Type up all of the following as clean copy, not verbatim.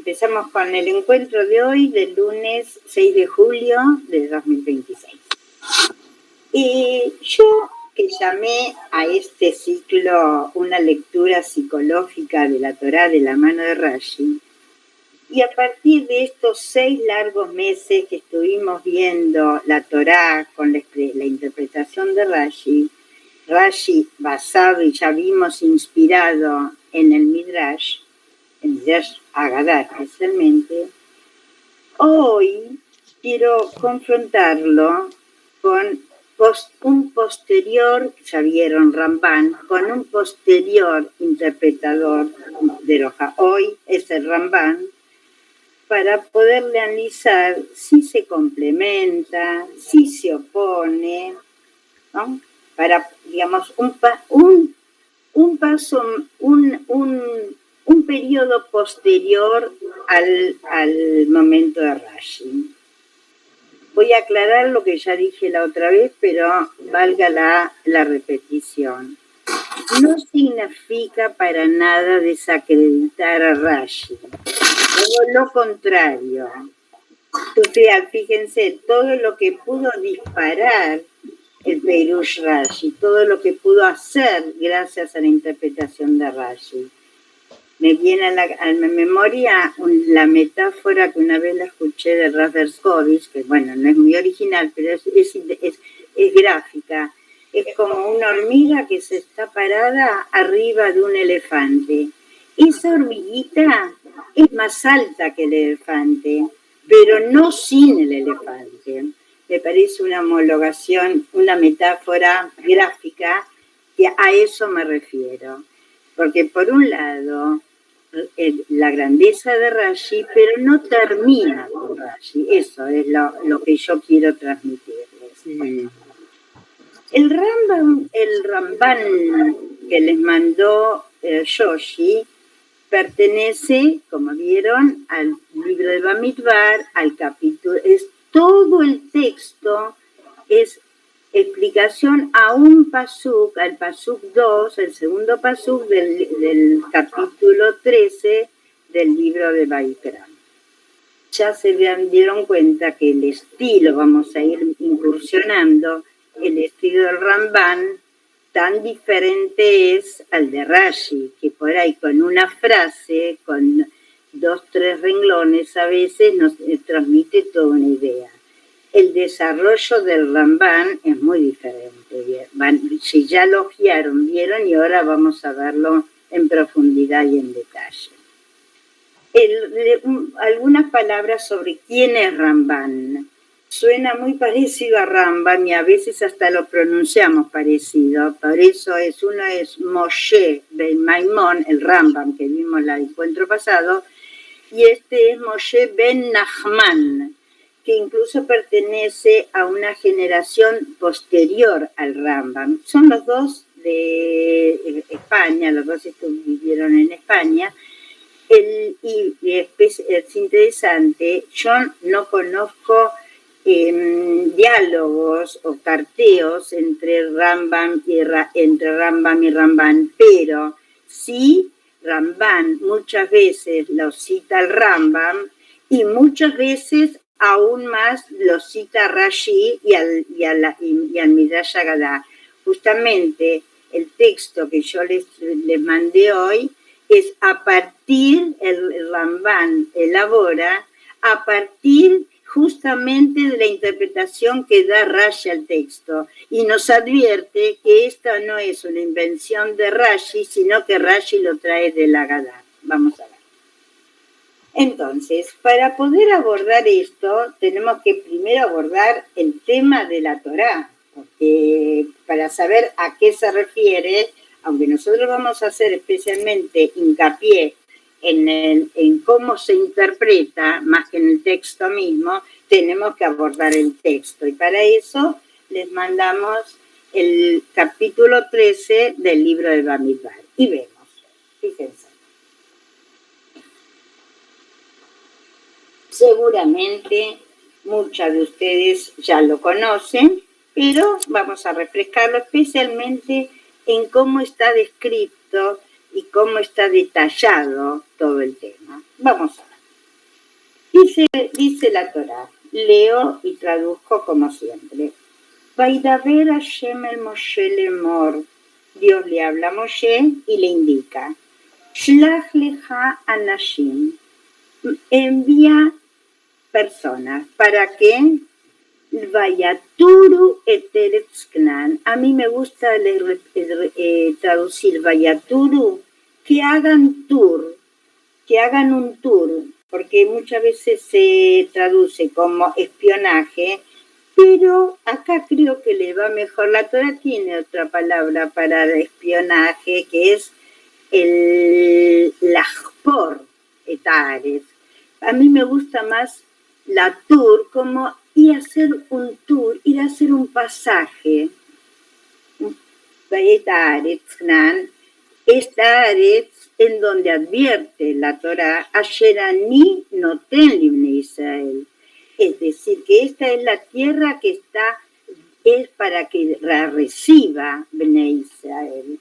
Empezamos con el encuentro de hoy, del lunes 6 de julio de 2026. Y yo que llamé a este ciclo una lectura psicológica de la Torá de la mano de Rashi, y a partir de estos 6 largos meses que estuvimos viendo la Torá con la interpretación de Rashi basado y ya vimos inspirado en el Midrash Agadá especialmente, hoy quiero confrontarlo con un posterior, ya vieron Ramban, con un posterior interpretador de Roja. Hoy es el Ramban, para poderle analizar si se complementa, si se opone, ¿no? Para, digamos, un periodo posterior al momento de Rashi. Voy a aclarar lo que ya dije la otra vez, pero valga la repetición. No significa para nada desacreditar a Rashi, todo lo contrario. O sea, fíjense, todo lo que pudo disparar el Perush Rashi, todo lo que pudo hacer gracias a la interpretación de Rashi. Me viene a la memoria la metáfora que una vez la escuché de Rav Berskovich, que bueno, no es muy original, pero es gráfica. Es como una hormiga que se está parada arriba de un elefante. Esa hormiguita es más alta que el elefante, pero no sin el elefante. Me parece una homologación, una metáfora gráfica, que a eso me refiero. Porque por un lado, la grandeza de Rashi, pero no termina con Rashi. Eso es lo que yo quiero transmitirles. Sí. El Ramban que les mandó Yoshi pertenece, como vieron, al libro de Bamidbar, al capítulo. Todo el texto es explicación a un pasuk, al pasuk 2, el segundo pasuk del capítulo 13 del libro de Vaikra. Ya se dieron cuenta que el estilo, vamos a ir incursionando, el estilo del Ramban tan diferente es al de Rashi, que por ahí con una frase, con 2, 3 renglones, a veces nos transmite toda una idea. El desarrollo del Ramban es muy diferente. Si ya lo vieron, y ahora vamos a verlo en profundidad y en detalle. Algunas palabras sobre quién es Ramban. Suena muy parecido a Rambam y a veces hasta lo pronunciamos parecido. Por eso uno es Moshe ben Maimón, el Rambam que vimos en el encuentro pasado, y este es Moshe ben Nachman, que incluso pertenece a una generación posterior al Rambam. Son los dos de España, los dos vivieron en España, y es interesante, yo no conozco diálogos o carteos entre Rambam y Ramban, pero sí Ramban muchas veces lo cita el Rambam y muchas veces aún más lo cita Rashi y al Midrash Agadá. Justamente el texto que yo les mandé hoy es a partir, el Ramban elabora a partir justamente de la interpretación que da Rashi al texto y nos advierte que esta no es una invención de Rashi, sino que Rashi lo trae de la Agadá. Vamos a ver. Entonces, para poder abordar esto, tenemos que primero abordar el tema de la Torá, porque para saber a qué se refiere, aunque nosotros vamos a hacer especialmente hincapié en cómo se interpreta, más que en el texto mismo, tenemos que abordar el texto. Y para eso les mandamos el capítulo 13 del libro de Bamidbar. Y vemos, fíjense. Seguramente muchas de ustedes ya lo conocen, pero vamos a refrescarlo especialmente en cómo está descrito y cómo está detallado todo el tema. Vamos a ver. dice la Torá. Leo y traduzco como siempre. Vaidaber Hashem el Moshe lemor. Dios le habla a Moshe y le indica. Shlach lecha anashim. Envía personas. ¿Para qué? Vayaturu et eretz Canaán. A mí me gusta traducir Vayaturu, que hagan un tour, porque muchas veces se traduce como espionaje, pero acá creo que le va mejor. La Torá tiene otra palabra para el espionaje, que es el lajpor etares. A mí me gusta más la tour como ir a hacer un tour, ir a hacer un pasaje. Esta Aretz en donde advierte la Torá, Asher ani noten libnei Israel. Es decir, que esta es la tierra que es para que la reciba Bnei Israel.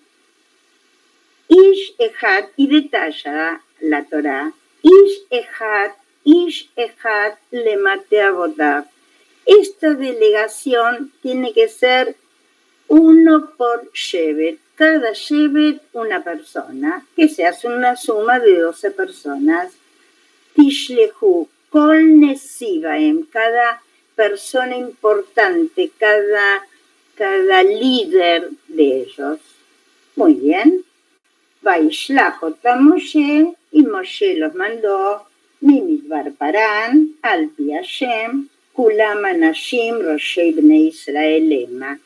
Ish Echad, y detalla la Torá, Ish Echad le mate a Bodav. Esta delegación tiene que ser uno por Shevet. Cada Shevet una persona, que se hace una suma de 12 personas. Tishlehu, Kol Nesibaem, cada persona importante, cada líder de ellos. Muy bien. Vaishlach otam Moshe, y Moshe los mandó, Mimidbar Paran, al pi Hashem, Kulam Anashim, Roshei Bnei Israel Ema.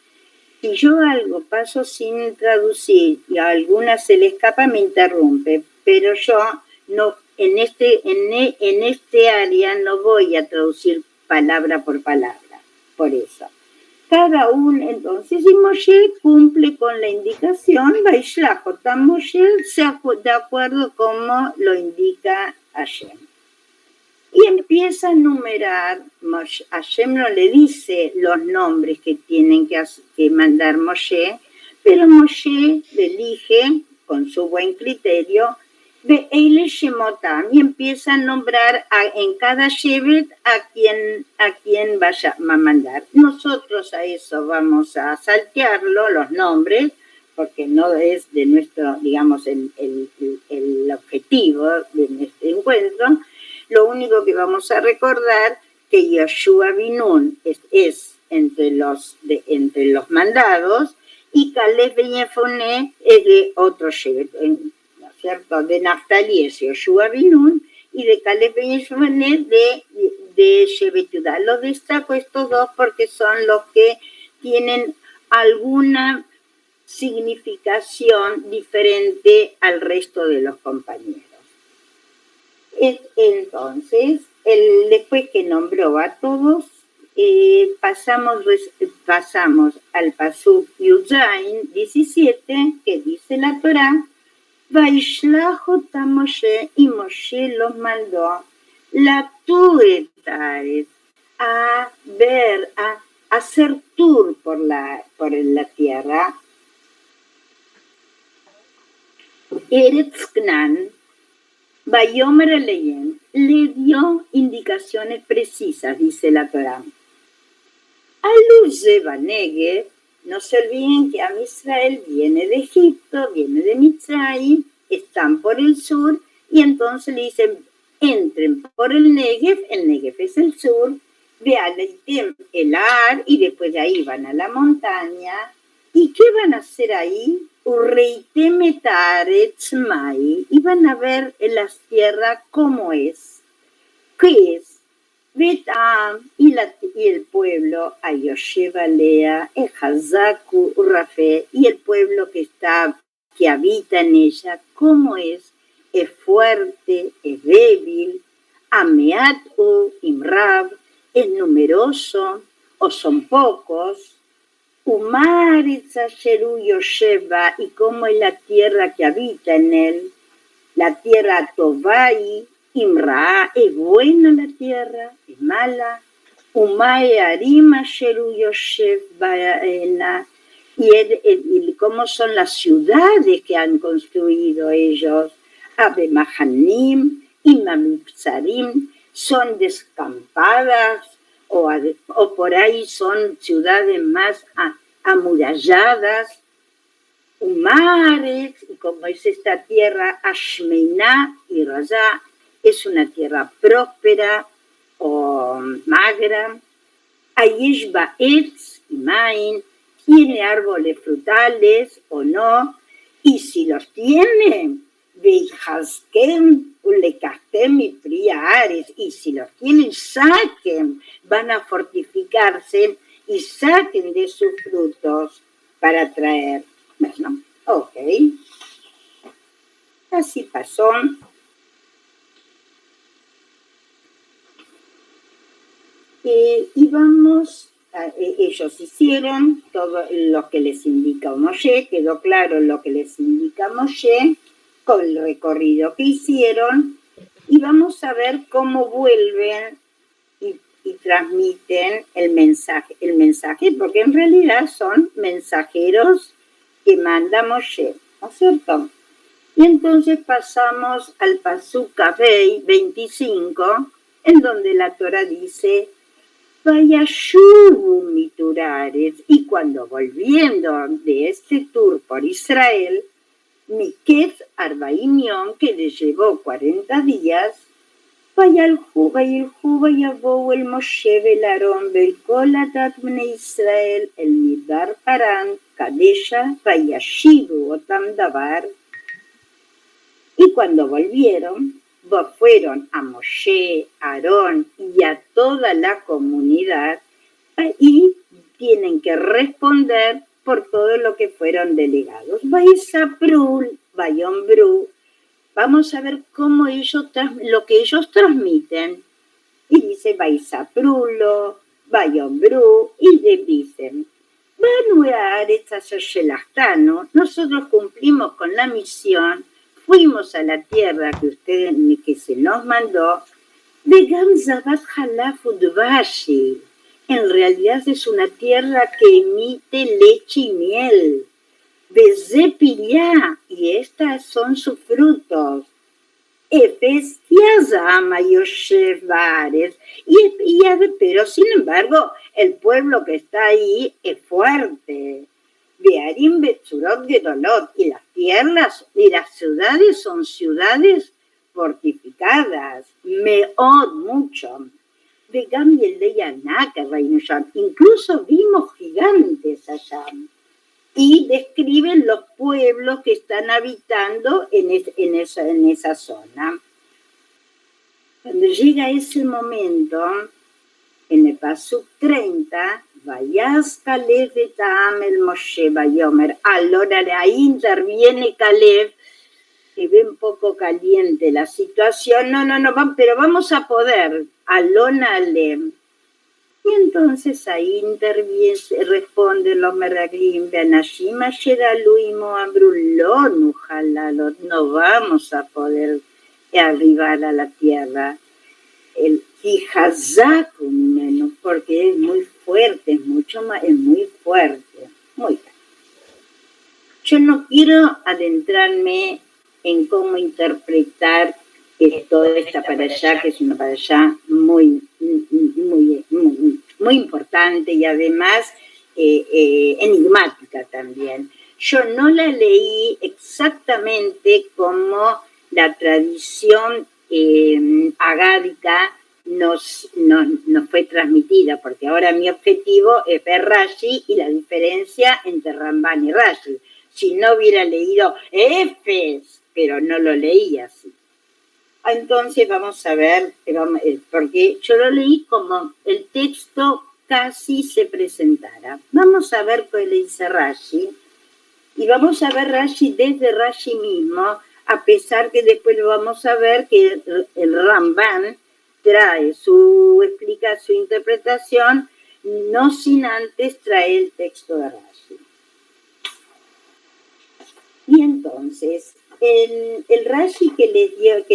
Si yo algo paso sin traducir y a alguna se le escapa, me interrumpe, pero yo no, en este área no voy a traducir palabra por palabra, por eso. Cada uno, entonces, y Moshe cumple con la indicación, Vaishlach otam Moshe, de acuerdo como lo indica Hashem. Y empieza a numerar, Hashem no le dice los nombres que tienen que mandar Moshe, pero Moshe le elige, con su buen criterio, de Eile Shemotam, y empieza a nombrar en cada Shevet a quien vaya a mandar. Nosotros a eso vamos a saltearlo, los nombres, porque no es de nuestro, digamos, el objetivo de este encuentro. Lo único que vamos a recordar que Yoshua Binun es entre los mandados y Caleb ben Yefoné es de otro Shevet, ¿no es cierto? De Naftali es Yoshua Binun y de Caleb ben Yefoné de Shevet Judá. Los destaco estos dos porque son los que tienen alguna significación diferente al resto de los compañeros. Entonces, después que nombró a todos, pasamos al Pasuk Yuzain 17, que dice la Torá, Vaishlach otam Moshe, y Moshe los mandó, la tuetares, a ver, a hacer tour por la tierra, Eretz Canaán, Bayomer Aleyen le dio indicaciones precisas, dice la Torá. Aluze Banegev, no se olviden que Am Israel viene de Egipto, viene de Mitzrayim, están por el sur, y entonces le dicen, entren por el Negev es el sur, vean el Ar, y después de ahí van a la montaña. ¿Y qué van a hacer ahí? Y van a ver en las tierras cómo es. ¿Qué es? Betam y el pueblo, Ayosheva Lea, Ejazaku Rafe, y el pueblo que habita en ella, ¿cómo es? Es fuerte, es débil, Ameat u Imrab, es numeroso o son pocos. Umaritza Sheru Yosheva, y cómo es la tierra que habita en él, la tierra Tovai, Imra, es buena la tierra, es mala. Umae Arima Sheru Yosheva, y cómo son las ciudades que han construido ellos, Abemahanim, Imamipsarim, son descampadas o por ahí son ciudades más amuralladas, mares, y como es esta tierra, Ashmeiná y Rayá, es una tierra próspera o magra. Ayesh Baetz y Main, tiene árboles frutales o no, y si los tiene, Veijaskem, Ulekastem y Priares, y si los tienen, saquen, van a fortificarse y saquen de sus frutos para traer. Bueno, ok. Así pasó. Y vamos, ellos hicieron todo lo que les indica Moshe, quedó claro lo que les indica Moshe, con el recorrido que hicieron, y vamos a ver cómo vuelven y transmiten el mensaje, porque en realidad son mensajeros que manda Moshe, ¿no es cierto? Y entonces pasamos al Pasuk Kavei 25, en donde la Torah dice: Vayashuvu miturares, y cuando volviendo de este tour por Israel, Miketz Arbaimión, que les llevó 40 días, Vayalhu, vayabou el Moshe Belarón, Belkolatat Bnei Israel, el Midbar Paran, Kadesha, Vayashivu Otam Davar. Y cuando volvieron, fueron a Moshe, Aarón y a toda la comunidad y tienen que responder por todo lo que fueron delegados. Vaisaprul, Vayombru. Vamos a ver cómo lo que ellos transmiten. Y dice Vaisaprulo, Vayombru, y le dicen: nosotros cumplimos con la misión, fuimos a la tierra que se nos mandó, de Gamzabat Halaf Udvashi. En realidad es una tierra que emite leche y miel. De Zepilá, y estas son sus frutos. Pero sin embargo, el pueblo que está ahí es fuerte. Bearim Betzurot Gedolot, y las tierras y las ciudades son ciudades fortificadas, meod, mucho. De Gambiel de Yanaka, incluso vimos gigantes allá. Y describen los pueblos que están habitando en esa zona. Cuando llega ese momento, en el Pasuk 30, Vayas Caleb Betam el Moshe Bayomer. Ahora ahí interviene Caleb, que ve un poco caliente la situación. No, pero vamos a poder. Alona Alem. Y entonces ahí responden los Meraglim, Beanashim Asheralu y Moabrulón, Ujalalot, no vamos a poder arribar a la tierra. El Hijazaku, porque es muy fuerte, es muy fuerte, muy fuerte. Yo no quiero adentrarme en cómo interpretar toda esta parashá, que es una parashá muy importante y además enigmática también. Yo no la leí exactamente como la tradición agádica nos fue transmitida, porque ahora mi objetivo es ver Rashi y la diferencia entre Ramban y Rashi. Si no hubiera leído Efes, pero no lo leí así. Entonces vamos a ver, porque yo lo leí como el texto casi se presentara. Vamos a ver qué le dice Rashi, y vamos a ver Rashi desde Rashi mismo, a pesar que después lo vamos a ver que el Ramban trae su interpretación, no sin antes traer el texto de Rashi. Y entonces, el Rashi que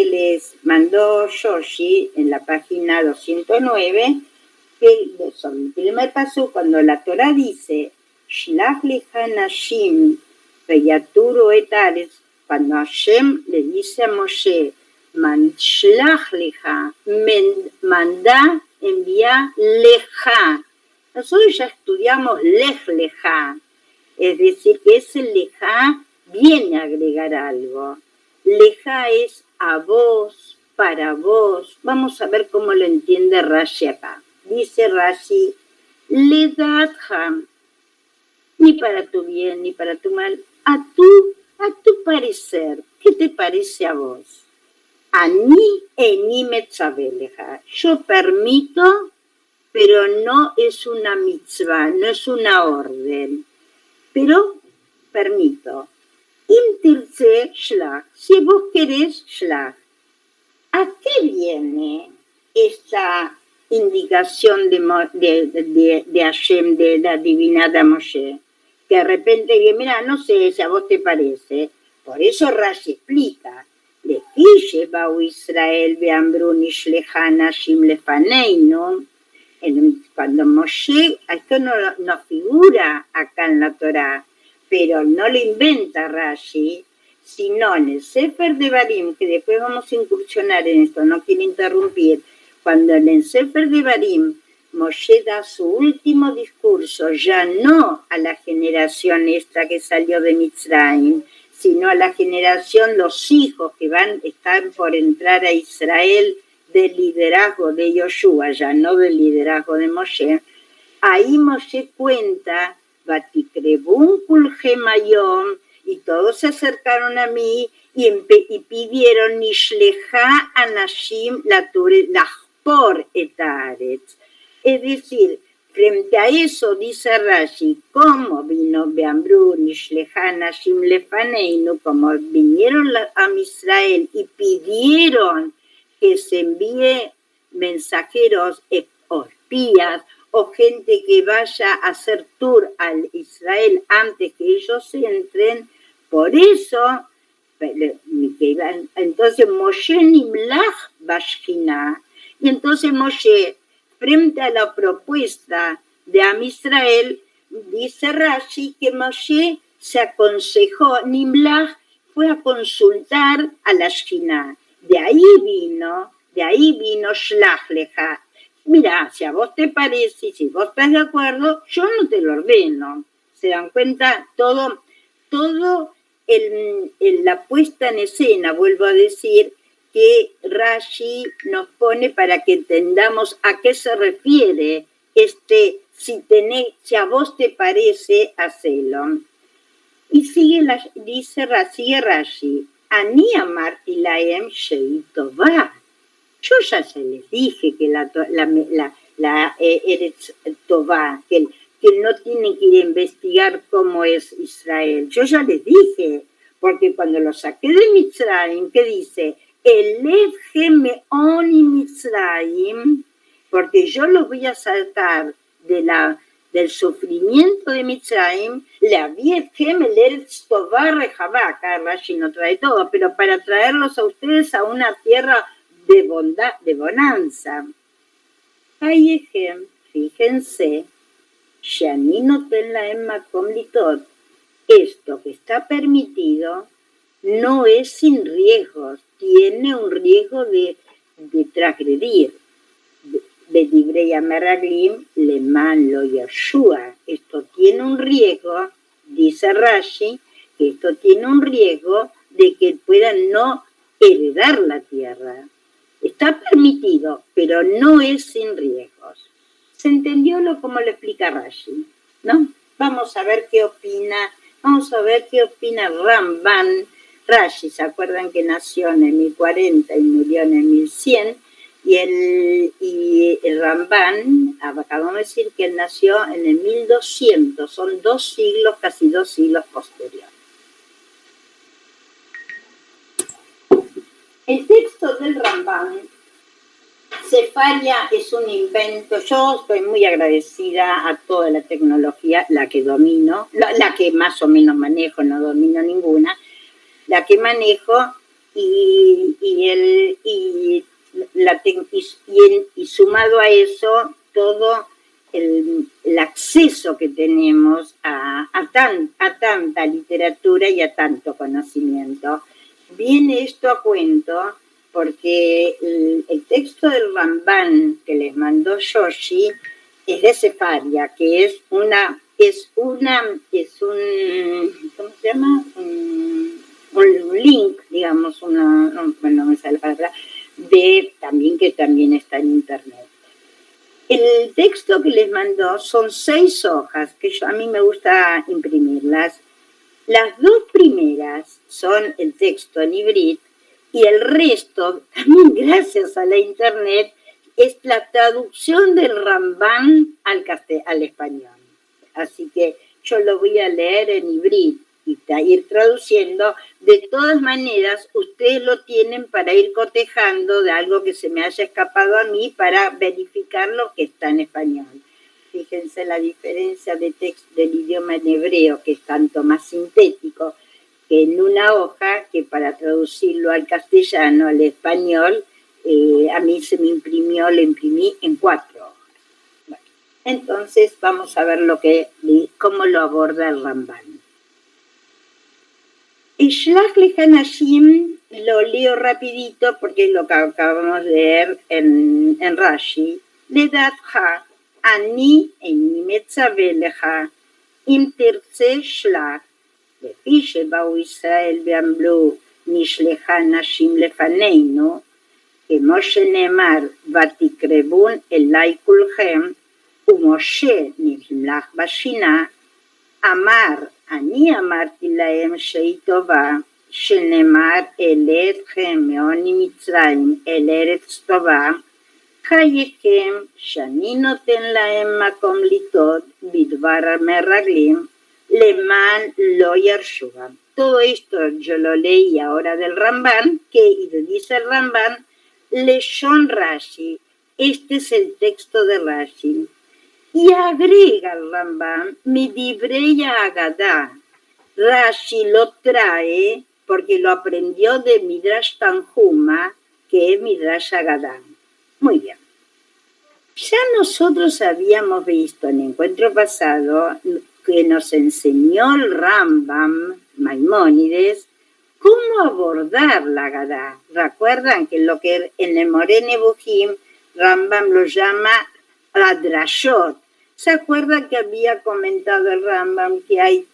les mandó Yoshi en la página 209, que sobre el primer paso, cuando la Torah dice Shlach lehanashim veyaturu etares, cuando Hashem le dice a Moshe, shlach leja, mandá, envía, leja. Nosotros ya estudiamos lej leja, es decir, que ese leja viene a agregar algo. Leja es a vos, para vos. Vamos a ver cómo lo entiende Rashi acá. Dice Rashi, ledatja, ni para tu bien, ni para tu mal, a tu parecer. ¿Qué te parece a vos? Ani eni metzaveleja. Yo permito, pero no es una mitzvah, no es una orden. Pero permito. Intirce shlach. Si vos querés, shlach. ¿A qué viene esta indicación de Hashem, de la divinidad Moshe? Que de repente, mira, no sé si a vos te parece. Por eso Rashi explica. Lefi ba'u Israel ve'amru nishlecha nashim lefaneinu. Cuando Moshe, esto no figura acá en la Torá, pero no lo inventa Rashi, sino en el Sefer Devarim, que después vamos a incursionar en esto, no quiero interrumpir, cuando en el Sefer Devarim Moshe da su último discurso, ya no a la generación esta que salió de Mitzrayim, sino a la generación, los hijos que están por entrar a Israel del liderazgo de Yoshua, ya no del liderazgo de Moshe. Ahí Moshe cuenta, Vatikrebun kulhem hayom, y todos se acercaron a mí y pidieron Nishleja anashim lachpor et haaretz. Es decir, frente a eso dice Rashi, ¿cómo vino Beambru Nishleja anashim lefaneinu? Como vinieron a Israel y pidieron que se envíe mensajeros o espías o gente que vaya a hacer tour al Israel antes que ellos entren. Por eso, entonces Moshe Nimlach Bashkina, y entonces Moshe, frente a la propuesta de Am Israel, dice Rashi que Moshe se aconsejó, Nimlach fue a consultar a la Shkina. De ahí vino Shlach Leja. Mira, si a vos te parece, si vos estás de acuerdo, yo no te lo ordeno. ¿Se dan cuenta? Todo la puesta en escena, vuelvo a decir, que Rashi nos pone para que entendamos a qué se refiere si a vos te parece, hacelo. Y sigue Rashi, Ani amarti laem shei tová. Yo ya se les dije que la Eretz Tová, que no tienen que ir a investigar cómo es Israel. Yo ya les dije, porque cuando lo saqué de Mitzrayim, ¿qué dice? Elev gemeoni Mitzrayim, porque yo los voy a sacar del sufrimiento de Mitzrayim, la Vietjem el Eretz Tová rejabá, acá Rashi no trae todo, pero para traerlos a ustedes a una tierra de bondad, de bonanza. Hayehem, fíjense, Shani noten la emma comlitot, esto que está permitido no es sin riesgos, tiene un riesgo de transgredir. De Divrei Ameraglim, Leman lo Yeshua. Esto tiene un riesgo, dice Rashi, que esto tiene un riesgo de que puedan no heredar la tierra. Está permitido, pero no es sin riesgos. ¿Se entendió cómo lo explica Rashi? ¿No? Vamos a ver qué opina Ramban. Rashi, ¿se acuerdan que nació en el 1040 y murió en el 1100? Y el Ramban, acabamos de decir que él nació en el 1200, son casi 2 siglos posteriores. El texto del Ramban, Sefaria, es un invento. Yo estoy muy agradecida a toda la tecnología, la que domino, la que más o menos manejo, no domino ninguna, la que manejo y sumado a eso todo el acceso que tenemos a tanta literatura y a tanto conocimiento. Viene esto a cuento porque el texto del Ramban que les mandó Yoshi es de Sefaria, que es un, ¿cómo se llama? Un link, digamos, no me sale la palabra, que también está en internet. El texto que les mandó son 6 hojas, que a mí me gusta imprimirlas. Las 2 primeras son el texto en hibrit y el resto, también gracias a la internet, es la traducción del Ramban al español. Así que yo lo voy a leer en hibrit y ir traduciendo. De todas maneras, ustedes lo tienen para ir cotejando de algo que se me haya escapado a mí para verificar lo que está en español. Fíjense la diferencia de texto del idioma en hebreo, que es tanto más sintético que en una hoja, que para traducirlo al castellano, al español, a mí se me lo imprimí en 4 hojas. Bueno, entonces vamos a ver cómo lo aborda el Ramban. Shlach lehanashim lo leo rapidito porque es lo que acabamos de leer en Rashi. Ledatcha, ani eni metzave lecha, im tirtze shlach, לפי שבאו ישראל ואמרו נשלחה נשים לפנינו, כמו שנאמר ותקרבון אליי כולכם, ומשה נמלך בשינה, אמר אני אמרתי להם שהיא טובה, שנאמר אלה אתכם מעוני מצרים אל ארץ טובה, חייכם שאני נותן להם מקום לטעות בדבר המרגלים, Leman lo yarshuva. Todo esto yo lo leí ahora del Ramban, y dice el Ramban, Leshon Rashi. Este es el texto de Rashi. Y agrega el Ramban, Midibrei Agadá. Rashi lo trae porque lo aprendió de Midrash Tanhuma, que es Midrash Agadá. Muy bien. Ya nosotros habíamos visto en el encuentro pasado que nos enseñó el Rambam, Maimónides, cómo abordar la Agadá. Recuerdan que lo que en el Moreh Nevuchim, Rambam lo llama Adrashot. ¿Se acuerdan que había comentado el Rambam que hay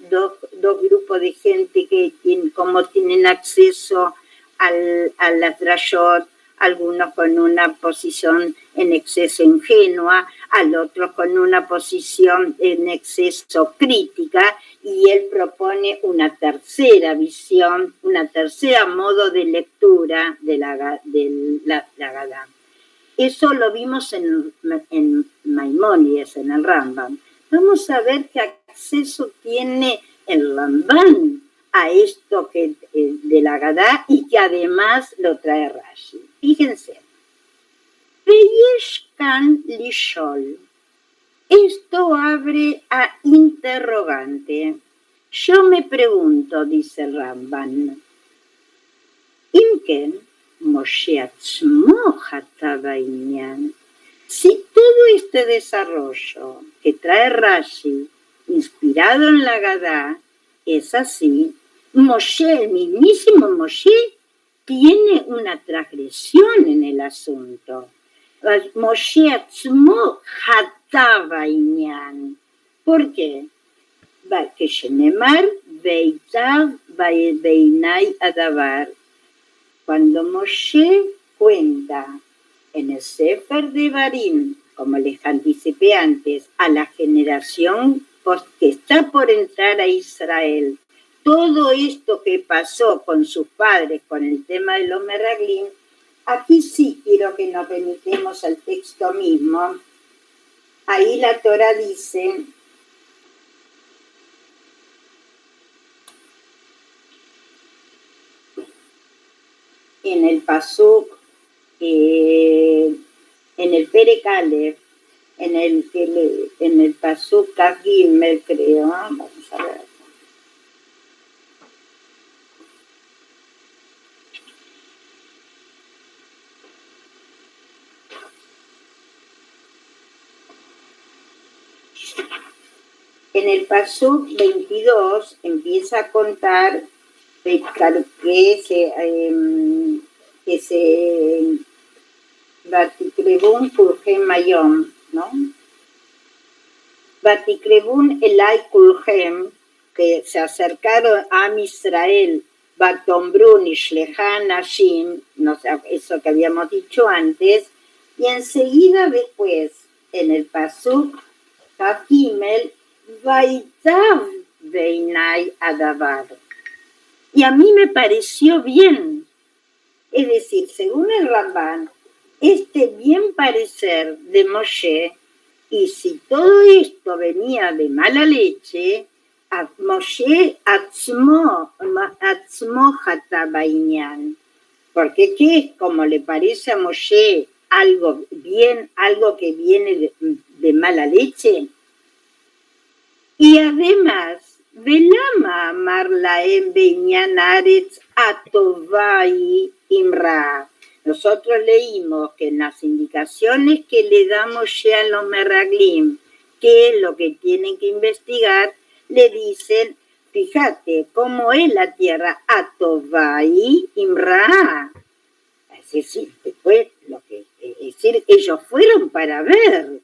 dos grupos de gente que como tienen acceso al Adrashot? Algunos con una posición en exceso ingenua, al otro con una posición en exceso crítica, y él propone una tercera visión, una tercera modo de lectura de la Agadá. Eso lo vimos en Maimónides, en el Rambam. Vamos a ver qué acceso tiene el Rambam a esto de la Agadá y que además lo trae Rashi. Fíjense. Veyeshkan lishol. Esto abre a interrogante. Yo me pregunto, dice el Ramban, Imken Moshe atzmo hatava inyan. Si todo este desarrollo que trae Rashi, inspirado en la Agadá, es así, Moshe, el mismísimo Moshe, tiene una transgresión en el asunto. Moshe atzmo hatava inyan. ¿Por qué? Que shenemar veitav beinai adavar. Cuando Moshe cuenta en el Sefer de Barim, como les anticipé antes, a la generación que está por entrar a Israel, todo esto que pasó con sus padres, con el tema de los meraglim, aquí sí quiero que nos remitamos al texto mismo. Ahí la Torah dice, en el Pasuk, en el Perek Aleph, en el Pasuk Kaf Gimel, creo, vamos a ver. En el Pasuk 22 empieza a contar que que se Vaticrebun Kulhem Mayom, ¿no? Vaticrebun Elai Kulhem, que se acercaron a Israel, Batombrun y Shlehan Hashim, no sé, eso que habíamos dicho antes, y enseguida después, en el Pasuk Hakimel, Vaitav Veinai Adavar. Y a mí me pareció bien. Es decir, según el Ramban, este bien parecer de Moshe, y si todo esto venía de mala leche, a Moshe Atzmo Hatabainyan. Porque ¿qué es como le parece a Moshe algo bien, algo que viene de mala leche? Y además, Velama Amarlaem Beinyan Aretz Atovai Imra. Nosotros leímos que en las indicaciones que le damos ya a los Meraglim, que es lo que tienen que investigar, le dicen, fíjate cómo es la tierra, Atovai Imra. Es decir, después, es decir, ellos fueron para ver.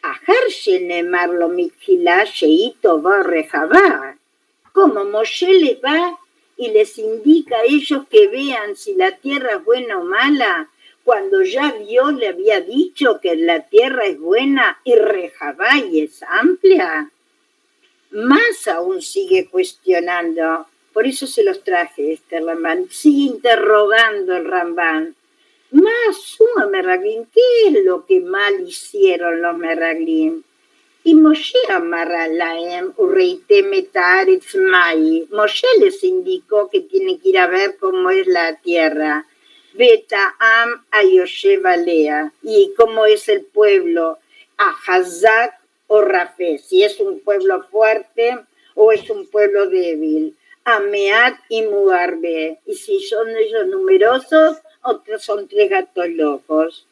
Ajar Shenemar lo Mikilá Sheito va Rejabá. Como Moshe les va y les indica a ellos que vean si la tierra es buena o mala, cuando ya Dios le había dicho que la tierra es buena y Rejabá y es amplia. Más aún sigue cuestionando, por eso se los traje este Ramban, sigue interrogando el Ramban. Más suma Meraglim, ¿qué es lo que mal hicieron los Meraglim? Y Moshe amarra laem ureite metaretz mai. Moshe les indicó que tienen que ir a ver cómo es la tierra. Betaam ayoshev alea. Y cómo es el pueblo. Ahazak o Rafé. Si es un pueblo fuerte o es un pueblo débil. Ameat y Muarbe. Y si son ellos numerosos, otros son 3 gatos locos.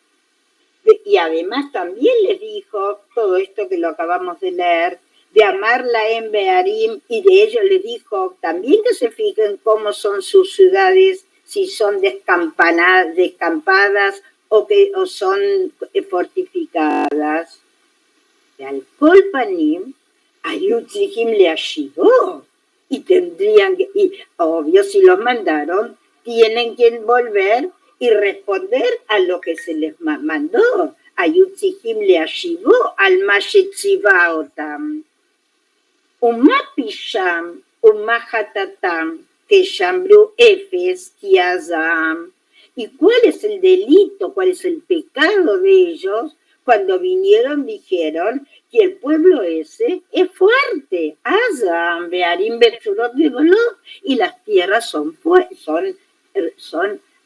Y además también les dijo todo esto que lo acabamos de leer, de amarla en Bearim, y de ellos les dijo también que se fijen cómo son sus ciudades, si son descampadas o son fortificadas. De Al-Kol Panim, Ayutzihim le ayudó, y tendrían que, y obvio si los mandaron, tienen que volver y responder a lo que se les mandó. Ayutzihim le ayudó al Mashetzivaotam. Umapisham, Umahatatam, que Shambru Efes, Kiazam. ¿Y cuál es el delito, cuál es el pecado de ellos? Cuando vinieron dijeron que el pueblo ese es fuerte. Azam, Bearim, Betsurot, Bebolot, y las tierras son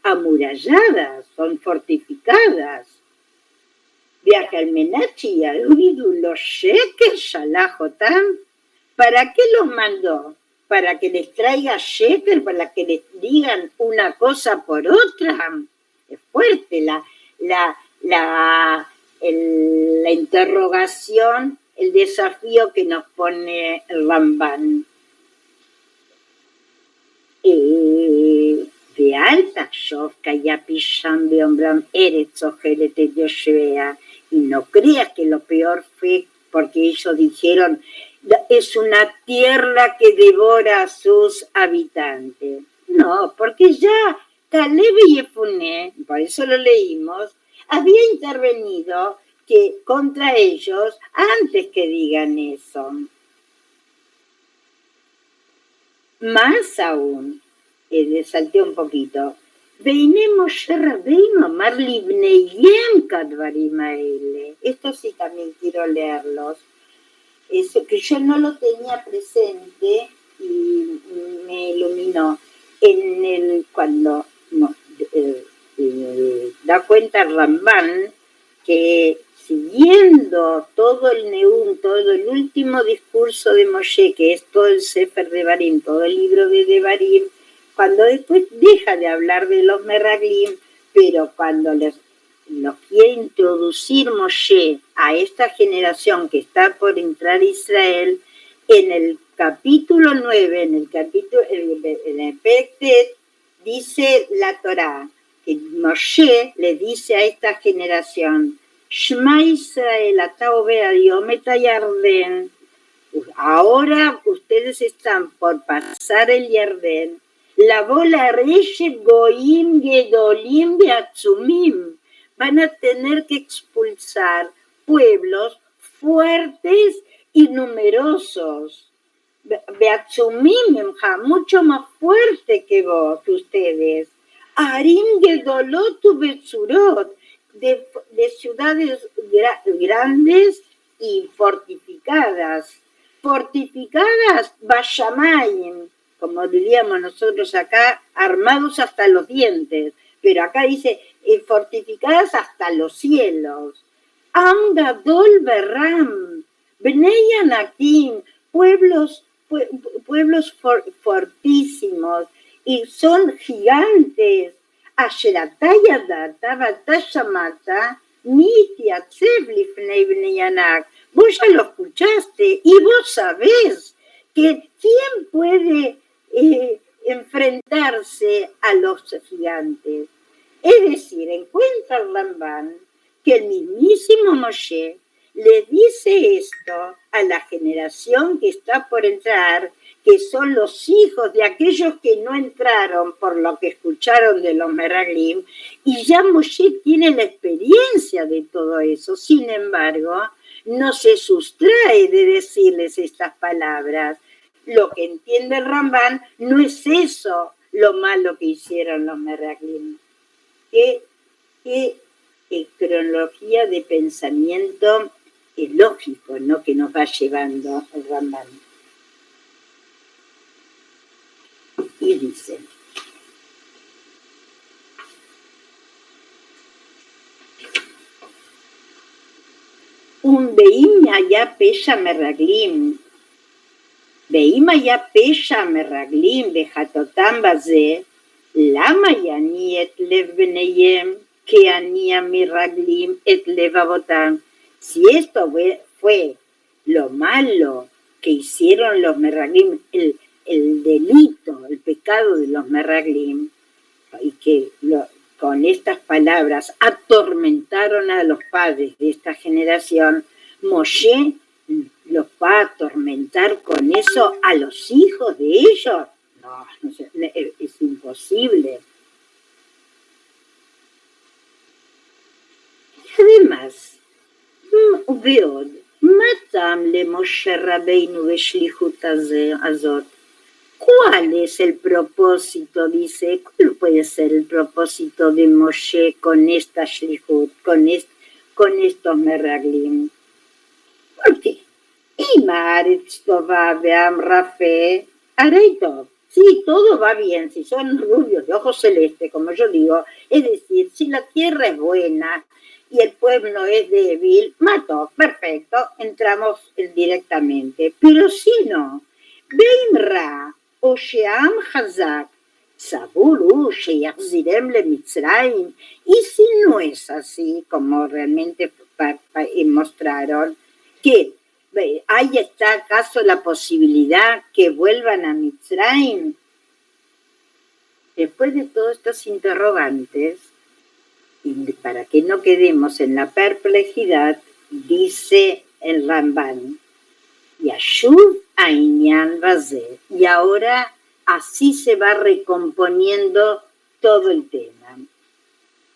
amuralladas, son fortificadas. Viaja al Menachi y al Uridu, los Sheker, Shalajotam. ¿Para qué los mandó? ¿Para que les traiga Sheker? ¿Para que les digan una cosa por otra? Es fuerte la interrogación, el desafío que nos pone el Ramban. De alta Shovka y Apisham de Ombram Eretz Ojelet de Yoshua. Y no creas que lo peor fue porque ellos dijeron es una tierra que devora a sus habitantes. No, porque ya Caleb y Yefuné, por eso lo leímos, había intervenido que contra ellos antes que digan eso. Más aún, salté un poquito. Esto sí también quiero leerlos. Eso que yo no lo tenía presente y me iluminó. Cuando da cuenta Ramban que siguiendo todo el Neum, todo el último discurso de Moshe, que es todo el Sefer Devarim, todo el libro de Devarim, cuando después deja de hablar de los Meraglim, pero cuando los quiere introducir Moshe a esta generación que está por entrar a Israel, en el capítulo 9, en el Pektet, dice la Torá, que Moshe le dice a esta generación, Shema Israel, ata ober hayom et hayarden. Ahora ustedes están por pasar el Yardén. La bola reshet goim gedolim beatzumim. Van a tener que expulsar pueblos fuertes y numerosos. Beatzumim, mucho más fuerte que vos, ustedes. Arim gedolot betzurot, de ciudades grandes y fortificadas. Fortificadas, Bashamayim, como diríamos nosotros acá, armados hasta los dientes, pero acá dice fortificadas hasta los cielos. Am Gadol Berram, Bnei Anakim, pueblos fortísimos, y son gigantes. Asherataya data, batashamata, mitiatzev lifnei Bnei Anak. Vos ya lo escuchaste y vos sabés que ¿quién puede enfrentarse a los gigantes? Es decir, encuentra el Ramban que el mismísimo Moshe le dice esto a la generación que está por entrar, que son los hijos de aquellos que no entraron por lo que escucharon de los Meraglim, y ya Moshe tiene la experiencia de todo eso. Sin embargo, no se sustrae de decirles estas palabras. Lo que entiende el Ramban no es eso lo malo que hicieron los Meraglim. ¿Qué cronología de pensamiento es lógico, ¿no?, que nos va llevando el Ramban? Y dice: un Beim היה פשע מרגלים, ואם היה פשע מרגלים וחטאותם בזה, למה יניע את לב בניהם כיניע מרגלים את לב אבותם? Si esto fue lo malo que hicieron los Meraglim, el delito, el pecado de los Meraglim, y que con estas palabras atormentaron a los padres de esta generación, Moshe los va a atormentar con eso a los hijos de ellos. No sé, es imposible. Además, ועוד, מה טעם למשה רבינו בשליחות הזאת? ¿Cuál es el propósito? Dice, ¿cuál puede ser el propósito de Moshe con esta shlichut, con estos meraglim? ¿Por qué? Imaretz tova ve'am rafe harei tov. Sí, todo va bien, si son rubios de ojos celestes, como yo digo, es decir, si la tierra es buena y el pueblo es débil, mató, perfecto, entramos directamente. Pero si no, Beim Ra o Sheam Hazak, Saburu Sheyachzirem le Mitzrayim, y si no es así, como realmente mostraron, que ¿hay está acaso la posibilidad que vuelvan a Mitzrayim? Después de todos estos interrogantes, y para que no quedemos en la perplejidad, dice el Ramban, Yashuv Ainyan Bazeh, y ahora así se va recomponiendo todo el tema.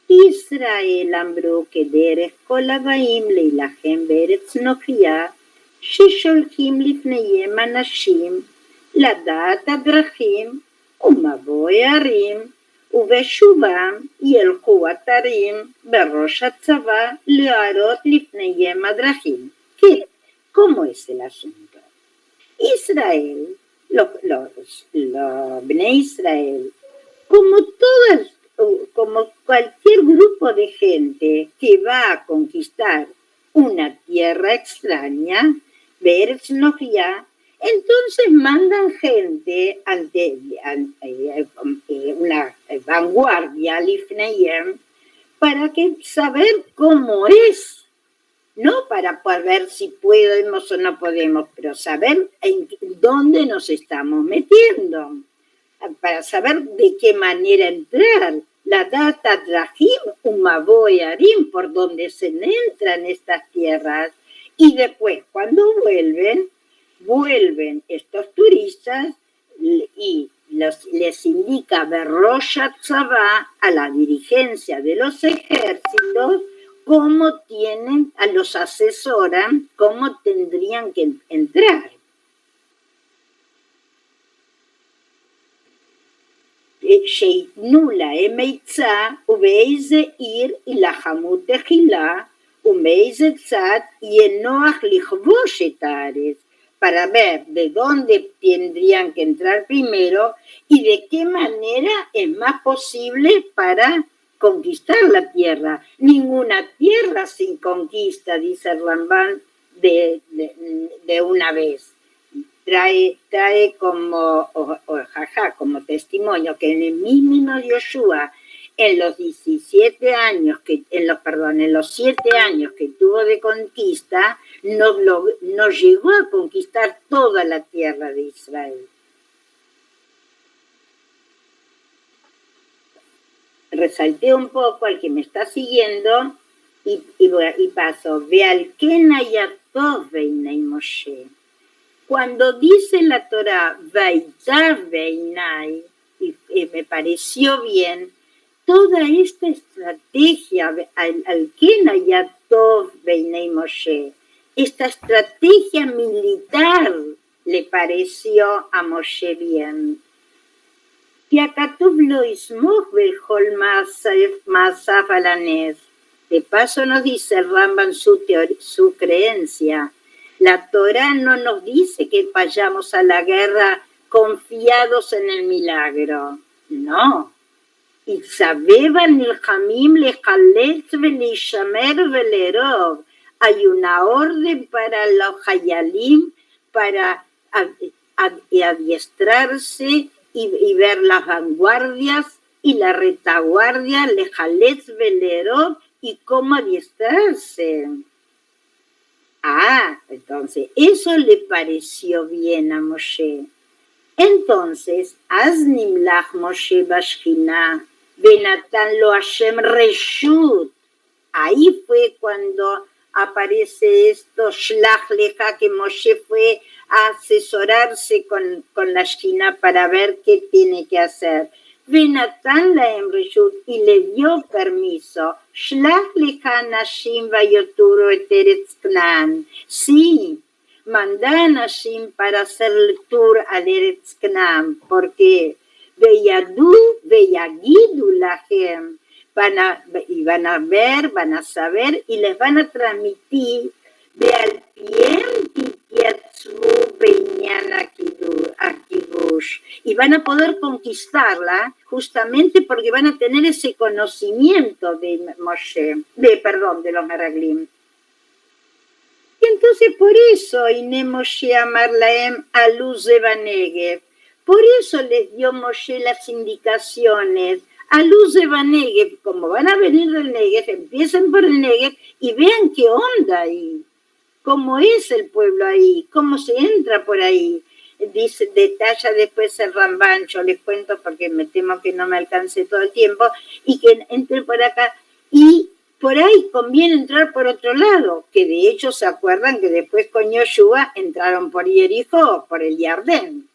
Israel amru kederech kol havaim leilachem be'eretz nochiyah, ששולחים לפניהם אנשים לדעת הדרכים ומבואי ערים, ובשובם ילכו אתרים בראש הצבא להראות לפניהם הדרכים. ¿Cómo es el asunto? Israel, los Bnei Israel, como cualquier grupo de gente que va a conquistar una tierra extraña, Beretz Nochiyah, entonces mandan gente ante una vanguardia, Lifneyem, para saber cómo es, no para poder ver si podemos o no podemos, pero saber en dónde nos estamos metiendo, para saber de qué manera entrar. la data Drahim Umaboyarim, por donde se entran estas tierras, y después cuando vuelven estos turistas y les indica Berrosha Tzavá, a la dirigencia de los ejércitos, cómo los asesoran, cómo tendrían que entrar. שייתנו להם עצה ובאיזה עיר ילחמו תחילה ומאיזה צד יהיה נוח לכבוש את הארץ, para ver de dónde tendrían que entrar primero y de qué manera es más posible para conquistar la tierra. Ninguna tierra sin conquista, dice Rambam, de una vez. Trae como testimonio que en el mismo Yoshua, en los 7 años que tuvo de conquista, no llegó a conquistar toda la tierra de Israel. Resalté un poco al que me está siguiendo y paso. Veal Kenayatov Beinei Moshe. Cuando dice la Torá, Vaitar Beinai, y me pareció bien, toda esta estrategia, al Kenayatov Beinei Moshe, esta estrategia militar le pareció a Moshe bien. Y acá lo ismoch bechol ma'asav alanes. De paso nos dice Rambam su creencia. La Torá no nos dice que vayamos a la guerra confiados en el milagro. No. Hay una orden para los hayalim para adiestrarse y ver las vanguardias y la retaguardia, lejaletz velerov, y cómo adiestrarse. Entonces, eso le pareció bien a Moshe. Entonces, Aznimlach Moshe Bashkina, Benatan lo Hashem Reshut. Ahí fue cuando aparece esto, Shlach Leja, que Moshe fue a asesorarse con la Shkina para ver qué tiene que hacer. Benatan Lahem Reshut, y le dio permiso. Shlach Leja Nashim Vayoturo et Eretz Knan. Sí, manda a Nashim para hacer el tour al Eretz Knan, porque Veyadu Veyagidu Lahem. Van a ver, van a saber y les van a transmitir de al y van a poder conquistarla justamente porque van a tener ese conocimiento de Moshe, de los Meraglim. Y entonces por eso Ine Moshe Amar Laem Aluz Zeba Negev, por eso les dio Moshe las indicaciones. A luz de Negev, como van a venir del Negev, empiecen por el Negev y vean qué onda ahí, cómo es el pueblo ahí, cómo se entra por ahí. Dice, detalla después el Rambam, yo les cuento porque me temo que no me alcance todo el tiempo, y que entre por acá, y por ahí conviene entrar por otro lado, que de hecho se acuerdan que después con Yoshua entraron por Jericó, por el Yardén.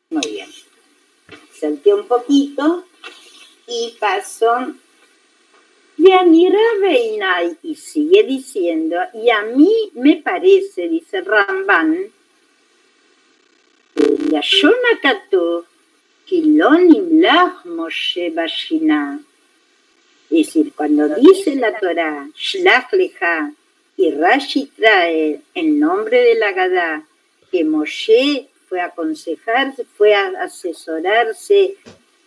Muy bien. Salté un poquito y pasó Yanira Beinai, y sigue diciendo, y a mí me parece, dice Ramban, la Shona Katuv, Kilonim Lach Moshe Bashina. Es decir, cuando dice la Torá, Shlach Leja, y Rashi trae el nombre de la Gadá, que Moshe fue a aconsejarse, fue a asesorarse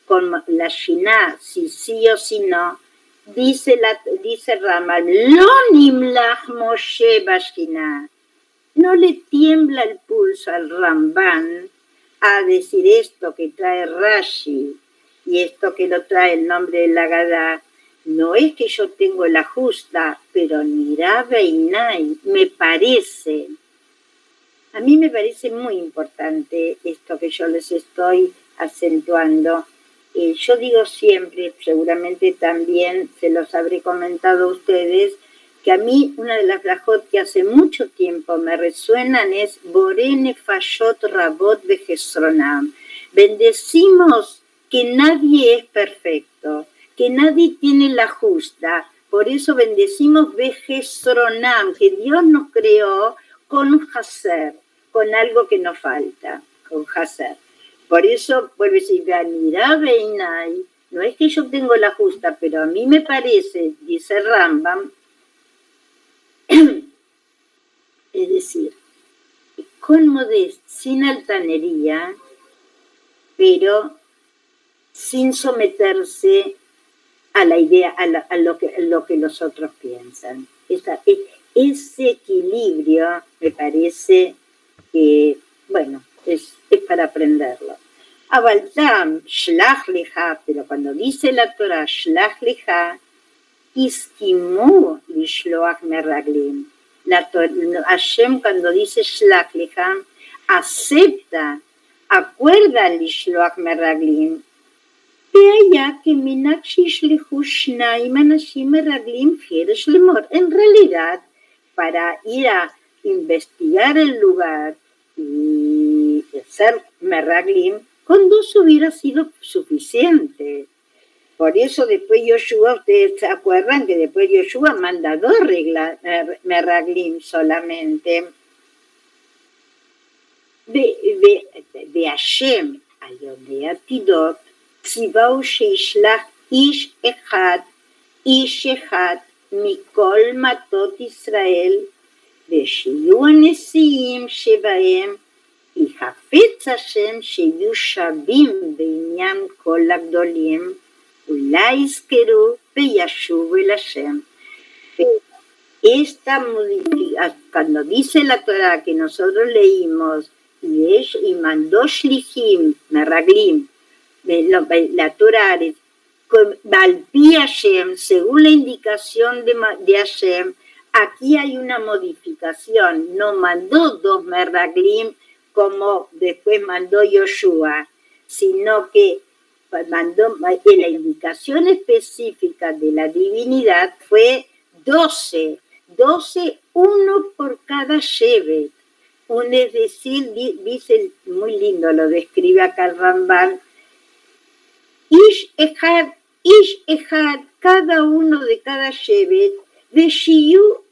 con la Shiná, si sí o si no, dice Rambam, Lo nimlach Moshe Bashkiná. No le tiembla el pulso al Ramban a decir esto que trae Rashi y esto que lo trae el nombre de la Gadá, no es que yo tengo la justa, pero Nirá Beinai, me parece. A mí me parece muy importante esto que yo les estoy acentuando. Yo digo siempre, seguramente también se los habré comentado a ustedes, que a mí una de las brajot que hace mucho tiempo me resuenan es Borene Fayot Rabot Vejesronam. Bendecimos que nadie es perfecto, que nadie tiene la justa. Por eso bendecimos Vejesronam, que Dios nos creó con hacer, con algo que nos falta, con hacer. Por eso, vuelve a decir, Ganirá Beinai, no es que yo tengo la justa, pero a mí me parece, dice Rambam, es decir, con modestia, sin altanería, pero sin someterse a la idea, a lo que los otros piensan. Ese equilibrio me parece que, bueno, es para aprenderlo. Abaltam, shlach lecha, pero cuando dice la Torah, shlach lecha, iskimu lishloach meraglim. Hashem cuando dice shlach lecha, acepta, acuerda lishloach meraglim, והיה כמנהג שישלחו שניים אנשים מרגלים חירש למור. En realidad, para ir a investigar el lugar y hacer meraglim, con dos hubiera sido suficiente. Por eso después Yoshua, ustedes se acuerdan que después Yoshua manda dos meraglim solamente. De Hashem, Ayodea Tidot, ציווהו שישלח איש אחד מכל מטות ישראל, ושיהיו הנשיאים שבהם, כי חפץ השם שיהיו שווים בעניין כל הגדולים, אולי יזכרו וישובו אל השם. Esta modificación, cuando dice la Torah que nosotros leímos, y mandó Shlihim, Meraglim, la Torah, Balpi Hashem, según la indicación de Hashem, aquí hay una modificación. No mandó dos meraglim como después mandó Yoshua, sino que mandó, la indicación específica de la divinidad fue 12, uno por cada Shevet. Es decir, dice muy lindo, lo describe acá el Ramban, Ish Echad, cada uno de cada Shevet, Veshiyu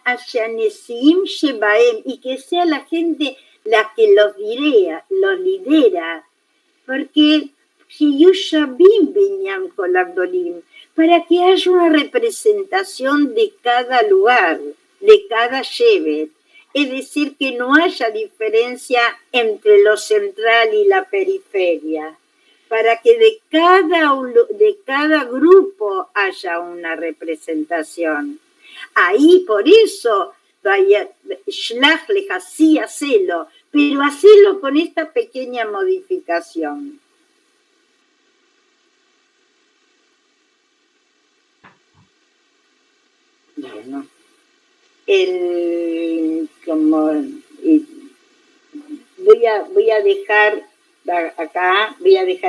Ashanesim Shebaem, y que sea la gente la que los lidera, porque Shiyu Shabim Binyan Kolagdolim, para que haya una representación de cada lugar, de cada Shevet, es decir, que no haya diferencia entre lo central y la periferia, para que de cada grupo haya una representación. Ahí, por eso, Shlach Lecha, sí, hacelo, pero hacelo con esta pequeña modificación. Bueno, voy a dejar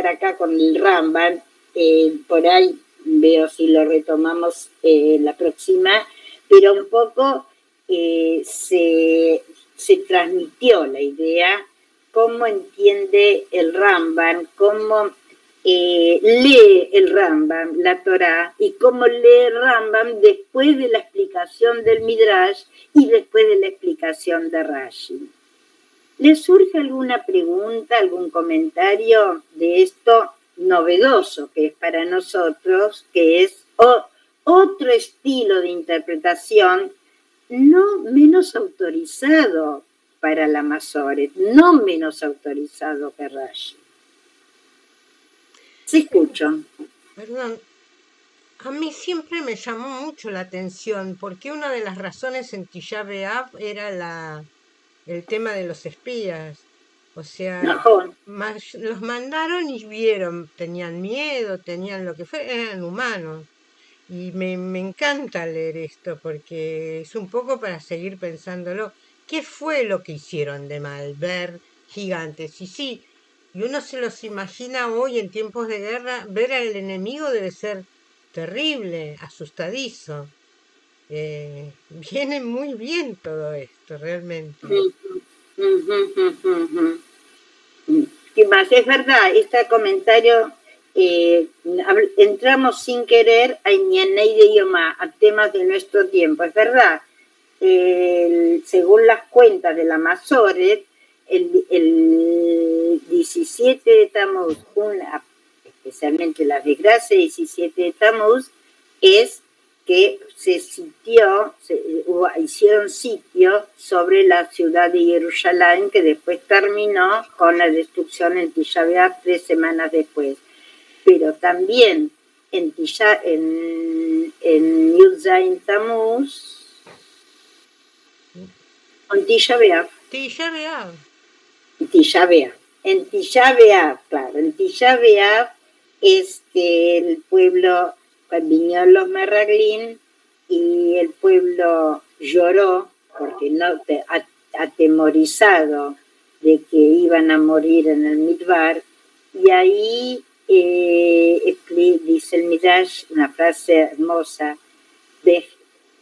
acá con el Ramban, por ahí veo si lo retomamos la próxima, pero un poco se transmitió la idea, cómo entiende el Ramban, cómo lee el Rambam, la Torá, y cómo lee el Rambam después de la explicación del Midrash y después de la explicación de Rashi. ¿Les surge alguna pregunta, algún comentario de esto novedoso que es para nosotros, que es otro estilo de interpretación no menos autorizado para la Masoret, no menos autorizado que Rashi? Se escuchan. Perdón, a mí siempre me llamó mucho la atención porque una de las razones en Tisha B'Av era el tema de los espías. O sea, los mandaron y vieron, tenían miedo, tenían lo que fue, eran humanos. Y me encanta leer esto porque es un poco para seguir pensándolo. ¿Qué fue lo que hicieron de mal? Ver gigantes. Y sí, y uno se los imagina hoy en tiempos de guerra, ver al enemigo debe ser terrible, asustadizo. Viene muy bien todo esto, realmente. Ujú, ujú, ujú. ¿Qué más? Es verdad, este comentario, entramos sin querer a Ñaneide idioma, a temas de nuestro tiempo. Es verdad, según las cuentas de la Masoret, el 17 de Tammuz, especialmente la desgracia 17 de Tammuz, es que se sitió, hicieron sitio sobre la ciudad de Jerusalén, que después terminó con la destrucción en Tisha B'Av 3 semanas después. Pero también en Yud Zayin Tammuz, en Tisha B'Av, Sí, ya vea. Tisha B'Av. En Tisha B'Av, claro, en Tisha B'Av es que el pueblo, cuando vinieron los Merraglín y el pueblo lloró porque no atemorizado de que iban a morir en el Midbar, y ahí dice el Midrash una frase hermosa: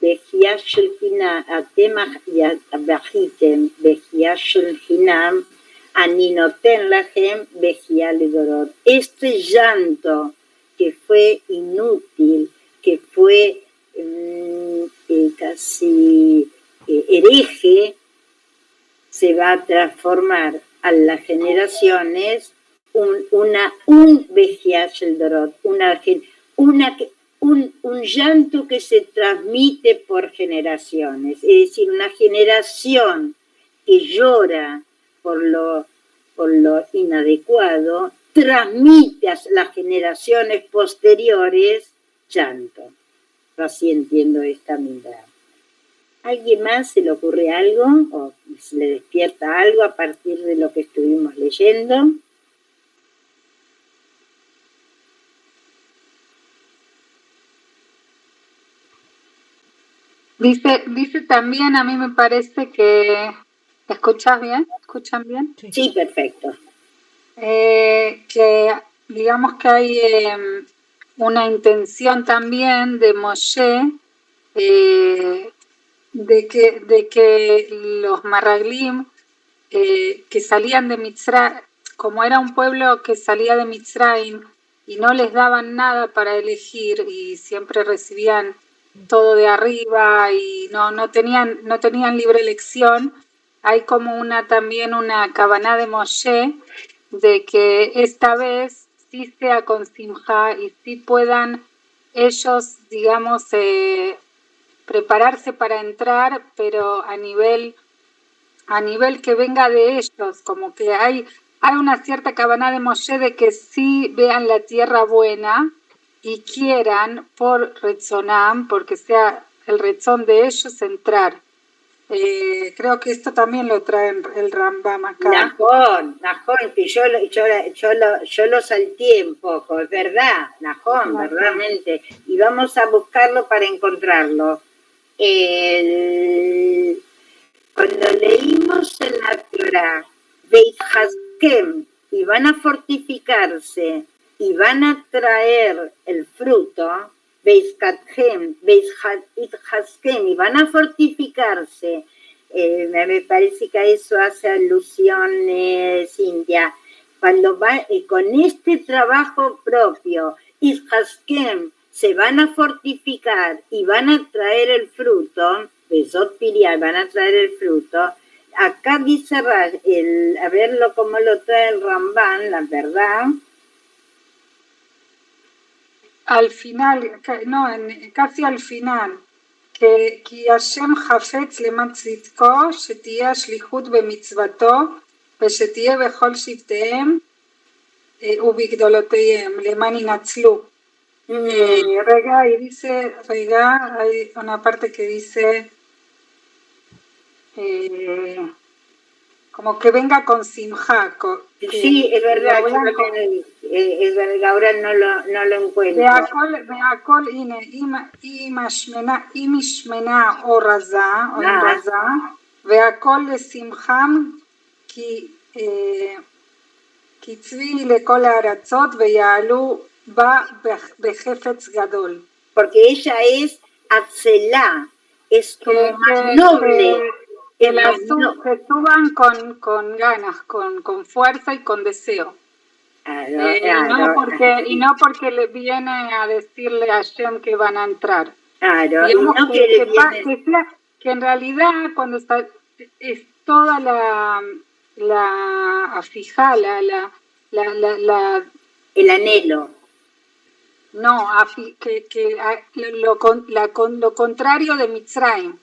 בחייה של חינם, אתם בכיתם בחייה של חינם, אני נותן לכם בחייה לדורות. Este llanto que fue inútil, que fue casi hereje, se va a transformar a las generaciones un Bejía Shel Dorot, un llanto que se transmite por generaciones, es decir, una generación que llora por lo inadecuado, transmite a las generaciones posteriores llanto. Yo así entiendo esta mindra. ¿Alguien más se le ocurre algo o se le despierta algo a partir de lo que estuvimos leyendo? Dice también, a mí me parece que... ¿Escuchas bien? ¿Escuchan bien? Sí, perfecto. Que digamos que hay una intención también de Moshe de que los Marraglim que salían de Mitzrayim, como era un pueblo que salía de Mitzrayim y no les daban nada para elegir y siempre recibían todo de arriba y no tenían libre elección, hay como también una Kavaná de Moshe de que esta vez sí sea con Simha y sí puedan ellos, digamos, prepararse para entrar, pero a nivel que venga de ellos, como que hay una cierta cabana de Moshe de que sí vean la tierra buena y quieran por Retzonam, porque sea el Retzón de ellos entrar. Creo que esto también lo trae el Rambam acá. Najón, que yo lo salteé un poco, es verdad, Najón, verdaderamente. Y vamos a buscarlo para encontrarlo. Cuando leímos en la Torah, Beit Haskem, y van a fortificarse, y van a traer el fruto, Beit Haskem, y van a fortificarse, me parece que a eso hace alusión Cintia, cuando va con este trabajo propio, Haskem, se van a fortificar y van a traer el fruto, Besot Pirial, van a traer el fruto. Acá dice, a verlo cómo lo trae el Rambán, la verdad. Al final, no, casi al final, que כי השם חפץ למען צדקו, שתהיה השליחות במצוותו, ושתהיה בכל שבטיהם ובגדולותיהם, למען ינצלו. Rega, y dice, Rega, hay una parte que dice como que venga con simja. Sí, es verdad, ahora no lo encuentro. והכל, הנה, אם ישמנה או רזה, או אם רזה, והכל לשמחם, כי צבי לכל הארצות ויעלו בה בחפץ גדול. Porque ella es Atzelá, es como más noble. Que suban con ganas, con fuerza y con deseo. Y no porque le viene a decirle a Hashem que van a entrar. Claro, digamos no que en realidad cuando está es toda la afijá, el anhelo. No, lo contrario de Mitzrayim.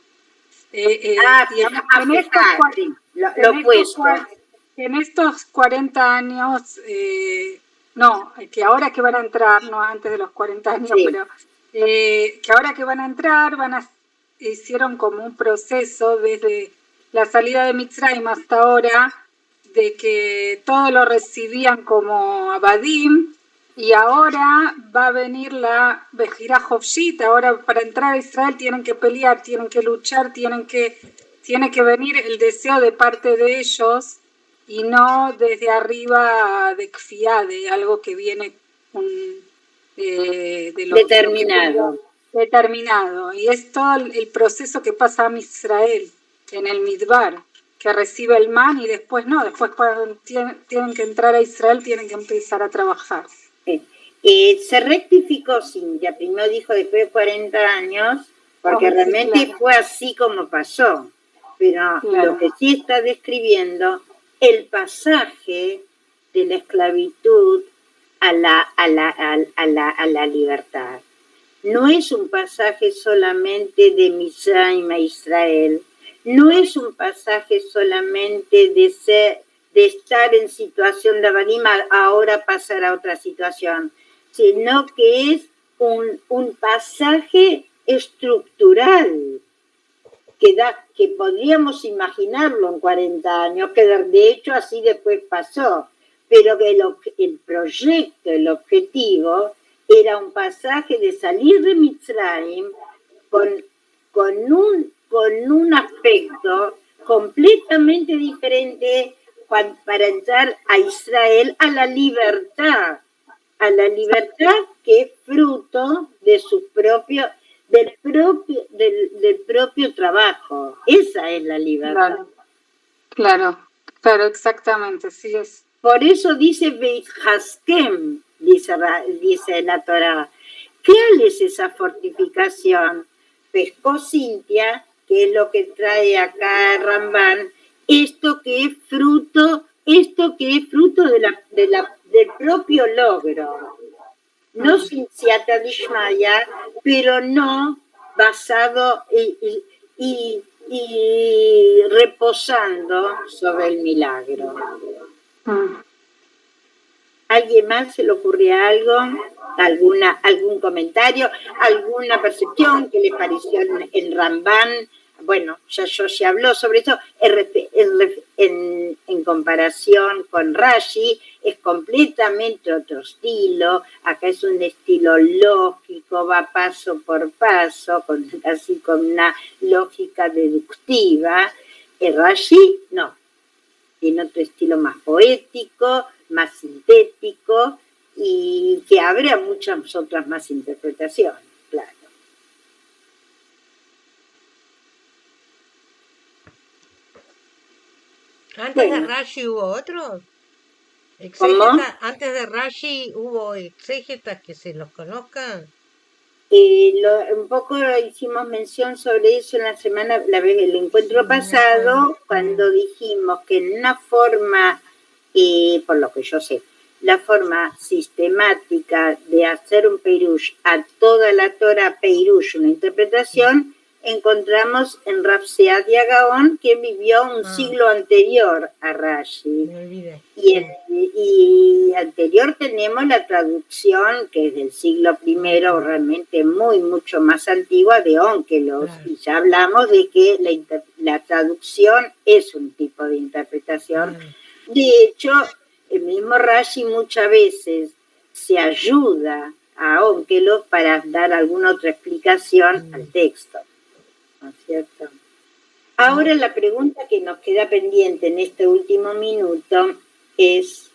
Lo opuesto. En estos 40 años, no, que ahora que van a entrar, no antes de los 40 años, sí. Pero que ahora que van a entrar, hicieron como un proceso desde la salida de Mitzrayim hasta ahora, de que todo lo recibían como abadim, y ahora va a venir la Bejirá Jovshit. Ahora para entrar a Israel tienen que pelear, tienen que luchar, tiene que venir el deseo de parte de ellos y no desde arriba de Kfiá, de algo que viene determinado. Y es todo el proceso que pasa a Israel en el Midbar, que recibe el man y después cuando tienen que entrar a Israel tienen que empezar a trabajar. Se rectificó Cintia, primero dijo después de 40 años, porque realmente claro. Fue así como pasó, pero claro. Lo que sí está describiendo el pasaje de la esclavitud a la libertad. No es un pasaje solamente de Mitzrayim a Israel, no es un pasaje solamente de estar en situación de Abadim, ahora pasar a otra situación, sino que es un pasaje estructural que podríamos imaginarlo en 40 años, que de hecho así después pasó, pero que el proyecto, el objetivo, era un pasaje de salir de Mitzrayim con un aspecto completamente diferente para entrar a Israel a la libertad que es fruto de del propio trabajo. Esa es la libertad. Claro, exactamente, sí es. Por eso dice Beit Haskem, dice la Torá. ¿Qué es esa fortificación? Pescó Cintia, que es lo que trae acá Rambán, esto que es fruto del propio logro. No sin siata dishmaya, pero no basado y reposando sobre el milagro. ¿Alguien más se le ocurría algo? ¿Algún comentario? ¿Alguna percepción que le pareció en Rambán? Bueno, ya se habló sobre eso. En comparación con Rashi, es completamente otro estilo. Acá es un estilo lógico, va paso por paso, casi con una lógica deductiva. Rashi, no. Tiene otro estilo más poético, más sintético y que abre a muchas otras más interpretaciones, claro. ¿Antes de Rashi hubo otros? ¿Antes de Rashi hubo exégetas que se los conozcan? Un poco hicimos mención sobre eso en el encuentro pasado, cuando dijimos que en una forma, por lo que yo sé, la forma sistemática de hacer un Peirush a toda la Torah Peirush, una interpretación, encontramos en Rav Seadia Gaon, que vivió un siglo anterior a Rashi. Y anterior tenemos la traducción, que es del siglo I, realmente mucho más antigua, de Onkelos. Y ya hablamos de que la traducción es un tipo de interpretación. De hecho, el mismo Rashi muchas veces se ayuda a Onkelos para dar alguna otra explicación al texto, ¿no es cierto? Ahora la pregunta que nos queda pendiente en este último minuto es,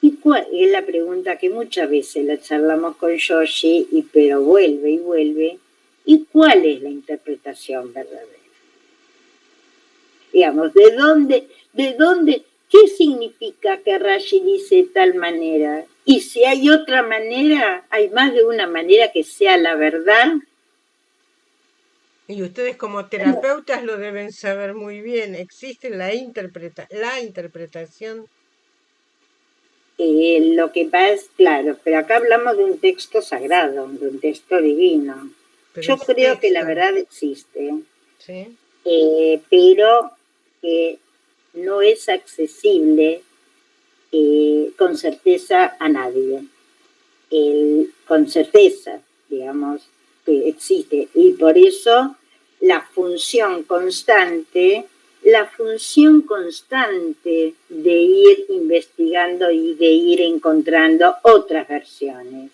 ¿y cuál es la pregunta que muchas veces la charlamos con Yoshi, pero vuelve y vuelve? ¿Y cuál es la interpretación verdadera? Digamos, ¿de dónde, qué significa que Rashi dice de tal manera? Y si hay otra manera, hay más de una manera que sea la verdad. Y ustedes como terapeutas lo deben saber muy bien. Existe la interpretación. Lo que pasa es, claro, pero acá hablamos de un texto sagrado, de un texto divino. Pero Yo es creo que la texto, verdad existe, ¿sí? pero no es accesible con certeza a nadie. Con certeza, digamos, que existe. Y por eso la función constante de ir investigando y de ir encontrando otras versiones.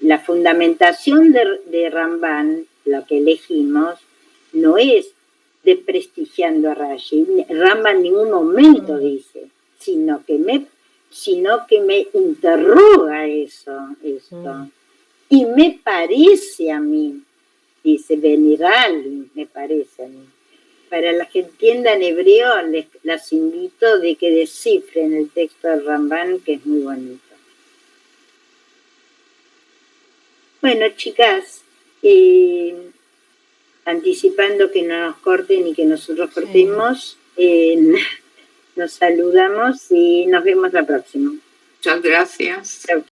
La fundamentación de Ramban, lo que elegimos, no es desprestigiando a Rashi. Ramban en ningún momento dice, sino que me interroga esto. Y me parece a mí, dice Benirali, me parece a mí. Para las que entiendan hebreo, las invito de que descifren el texto de Ramban, que es muy bonito. Bueno, chicas, anticipando que no nos corten y que nosotros cortemos, nos saludamos y nos vemos la próxima. Muchas gracias. Chau.